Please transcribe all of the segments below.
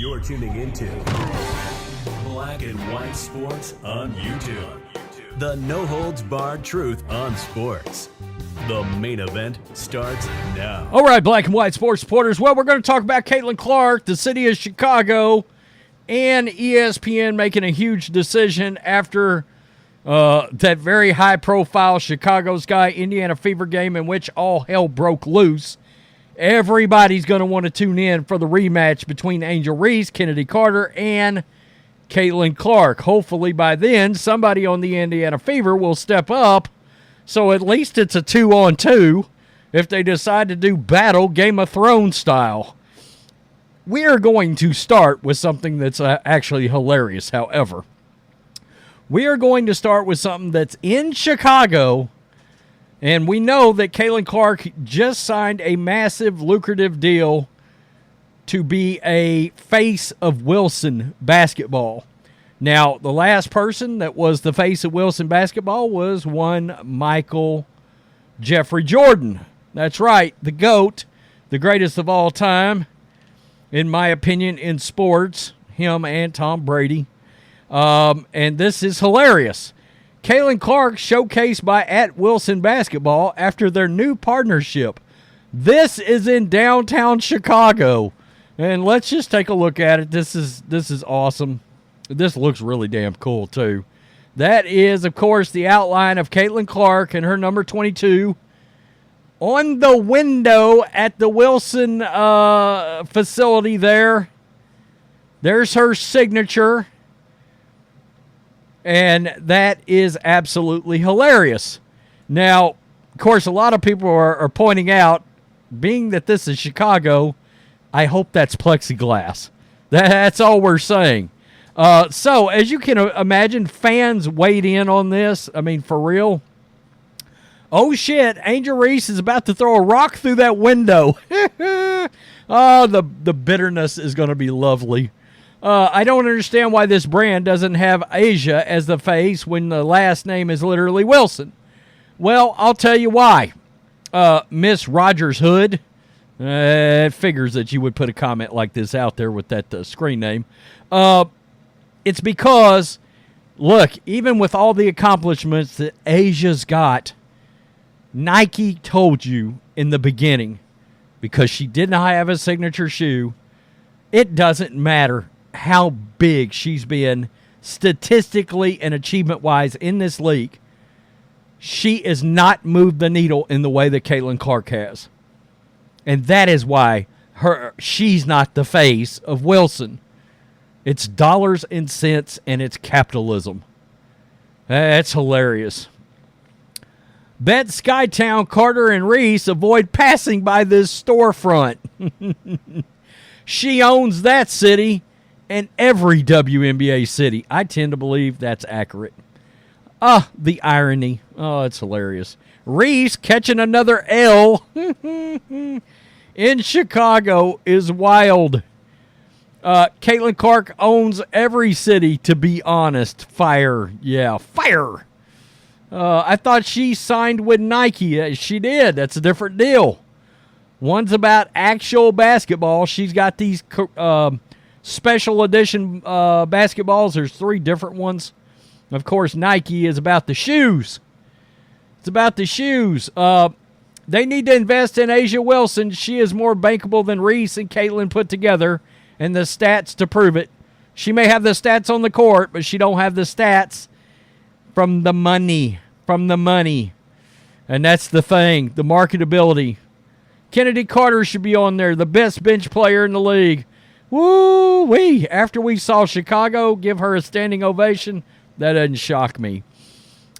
You're tuning into Black and White Sports on YouTube. The no-holds-barred truth on sports. The main event starts now. All right, Black and White Sports supporters. Well, we're going to talk about Caitlin Clark, the city of Chicago, and ESPN making a huge decision after that very high-profile Chicago Sky Indiana Fever game in which all hell broke loose. Everybody's going to want to tune in for the rematch between Angel Reese, Chennedy Carter, and Caitlin Clark. Hopefully by then, somebody on the Indiana Fever will step up, so at least it's a 2-on-2 if they decide to do battle Game of Thrones style. We are going to start with something that's actually hilarious, however. We are going to start with something that's in Chicago. And we know that Caitlin Clark just signed a massive, lucrative deal to be a face of Wilson basketball. Now, the last person that was the face of Wilson basketball was one Michael Jeffrey Jordan. That's right, the GOAT, the greatest of all time, in my opinion, in sports, him and Tom Brady. And this is hilarious. Caitlin Clark showcased by @Wilson Basketball after their new partnership. This is in downtown Chicago. And let's just take a look at it. This is awesome. This looks really damn cool, too. That is, of course, the outline of Caitlin Clark and her number 22 on the window at the Wilson facility there. There's her signature. And that is absolutely hilarious. Now, of course, a lot of people are pointing out, being that this is Chicago, I hope that's plexiglass. That's all we're saying. So, as you can imagine, fans weighed in on this. I mean, for real. Oh, shit, Angel Reese is about to throw a rock through that window. Oh, the bitterness is going to be lovely. I don't understand why this brand doesn't have Asia as the face when the last name is literally Wilson. Well, I'll tell you why. Miss Rogers Hood, it figures that you would put a comment like this out there with that screen name. It's because, look, even with all the accomplishments that Asia's got, Nike told you in the beginning, because she did not have a signature shoe, it doesn't matter how big she's been statistically and achievement-wise in this league. She has not moved the needle in the way that Caitlin Clark has. And that is why she's not the face of Wilson. It's dollars and cents, and it's capitalism. That's hilarious. Bet Skytown, Carter, and Reese avoid passing by this storefront. She owns that city and every WNBA city. I tend to believe that's accurate. The irony. Oh, it's hilarious. Reese catching another L in Chicago is wild. Caitlin Clark owns every city, to be honest. Fire. Yeah, fire. I thought she signed with Nike. She did. That's a different deal. One's about actual basketball. She's got these special edition basketballs. There's 3 different ones. Of course, Nike is about the shoes. It's about the shoes. They need to invest in Asia Wilson. She is more bankable than Reese and Caitlin put together, and the stats to prove it. She may have the stats on the court, but she don't have the stats from the money. From the money. And that's the thing, the marketability. Chennedy Carter should be on there, the best bench player in the league. Woo-wee. After we saw Chicago give her a standing ovation, that doesn't shock me.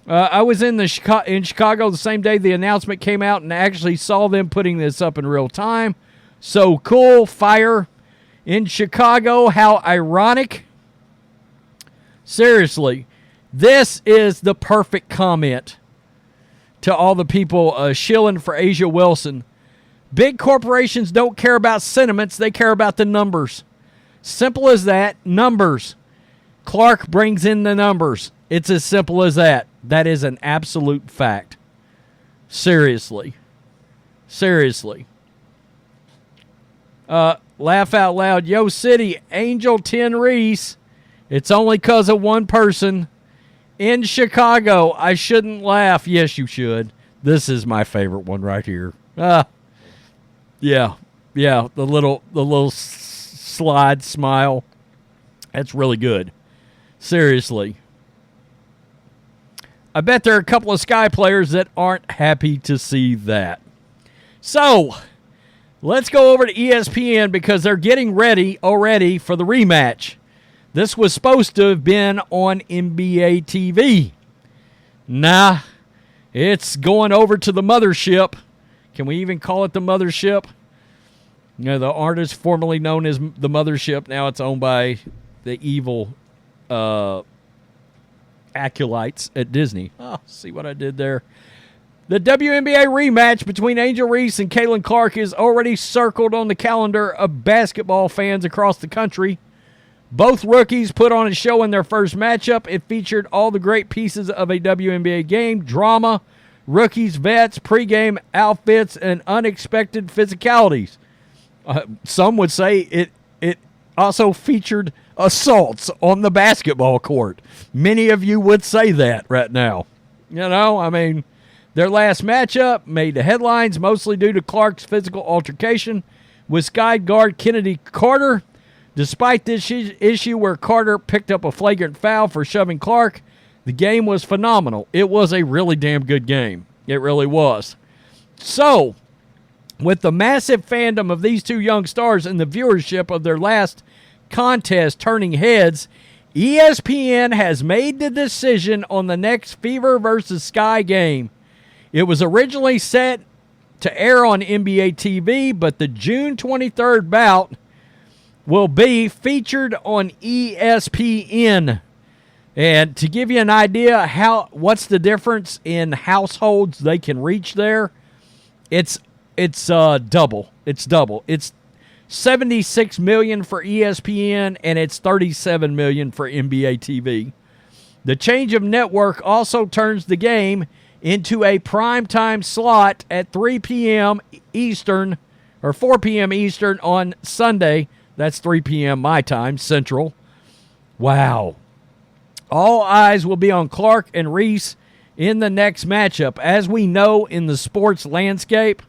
I was in Chicago the same day the announcement came out and actually saw them putting this up in real time. So cool. Fire. In Chicago, how ironic. Seriously, this is the perfect comment to all the people shilling for Asia Wilson. Big corporations don't care about sentiments. They care about the numbers. Simple as that. Numbers. Clark brings in the numbers. It's as simple as that. That is an absolute fact. Seriously. Seriously. Laugh out loud. Yo, City, Angel 10 Reese. It's only because of one person. In Chicago, I shouldn't laugh. Yes, you should. This is my favorite one right here. Yeah, the little slide smile. That's really good. Seriously. I bet there are a couple of Sky players that aren't happy to see that. So, let's go over to ESPN because they're getting ready already for the rematch. This was supposed to have been on NBA TV. Nah, it's going over to the mothership. Can we even call it the mothership? You know, the artist formerly known as the mothership, now it's owned by the evil acolytes at Disney. Oh, see what I did there? The WNBA rematch between Angel Reese and Caitlin Clark is already circled on the calendar of basketball fans across the country. Both rookies put on a show in their first matchup. It featured all the great pieces of a WNBA game, drama, rookies, vets, pregame outfits, and unexpected physicalities. Some would say it also featured assaults on the basketball court. Many of you would say that right now. You know, I mean, their last matchup made the headlines mostly due to Clark's physical altercation with Sky guard Chennedy Carter. Despite this issue where Carter picked up a flagrant foul for shoving Clark, the game was phenomenal. It was a really damn good game. It really was. So, with the massive fandom of these two young stars and the viewership of their last contest turning heads, ESPN has made the decision on the next Fever versus Sky game. It was originally set to air on NBA TV, but the June 23rd bout will be featured on ESPN. And to give you an idea what's the difference in households they can reach there, it's double. It's double. It's 76 million for ESPN and it's 37 million for NBA TV. The change of network also turns the game into a primetime slot at 3 p.m. Eastern or 4 p.m. Eastern on Sunday. That's 3 p.m. my time, Central. Wow. All eyes will be on Clark and Reese in the next matchup. As we know in the sports landscape,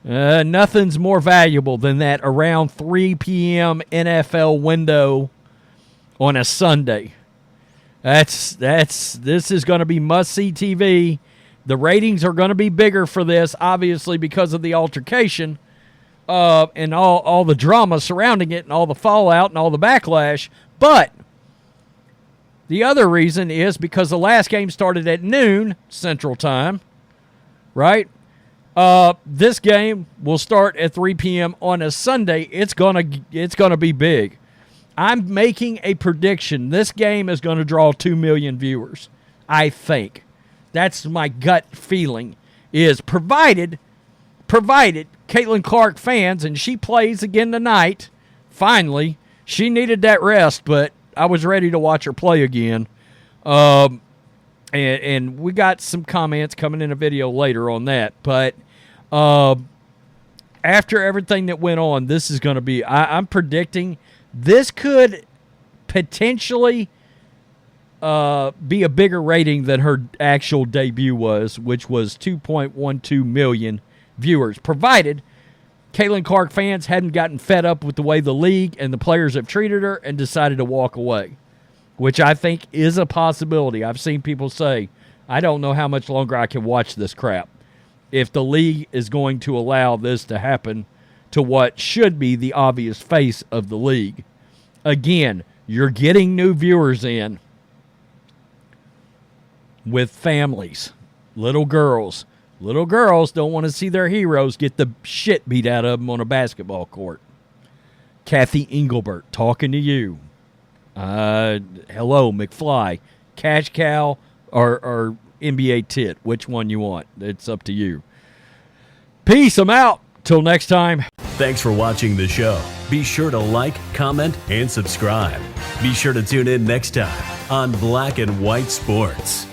nothing's more valuable than that around 3 p.m. NFL window on a Sunday. This is going to be must-see TV. The ratings are going to be bigger for this, obviously, because of the altercation. And all the drama surrounding it and all the fallout and all the backlash. But the other reason is because the last game started at noon Central Time, right? This game will start at 3 p.m. on a Sunday. It's gonna be big. I'm making a prediction. This game is going to draw 2 million viewers, I think. That's my gut feeling, is provided Caitlin Clark fans, and she plays again tonight, finally. She needed that rest, but I was ready to watch her play again. And we got some comments coming in a video later on that. But after everything that went on, this is going to be, I'm predicting this could potentially be a bigger rating than her actual debut was, which was 2.12 million viewers, provided Caitlin Clark fans hadn't gotten fed up with the way the league and the players have treated her and decided to walk away, which I think is a possibility. I've seen people say, I don't know how much longer I can watch this crap if the league is going to allow this to happen to what should be the obvious face of the league. Again, you're getting new viewers in with families, little girls. Little girls don't want to see their heroes get the shit beat out of them on a basketball court. Kathy Engelbert talking to you. Hello, McFly. Cash cow or NBA tit. Which one you want? It's up to you. Peace. I'm out. Till next time. Thanks for watching the show. Be sure to like, comment, and subscribe. Be sure to tune in next time on Black and White Sports.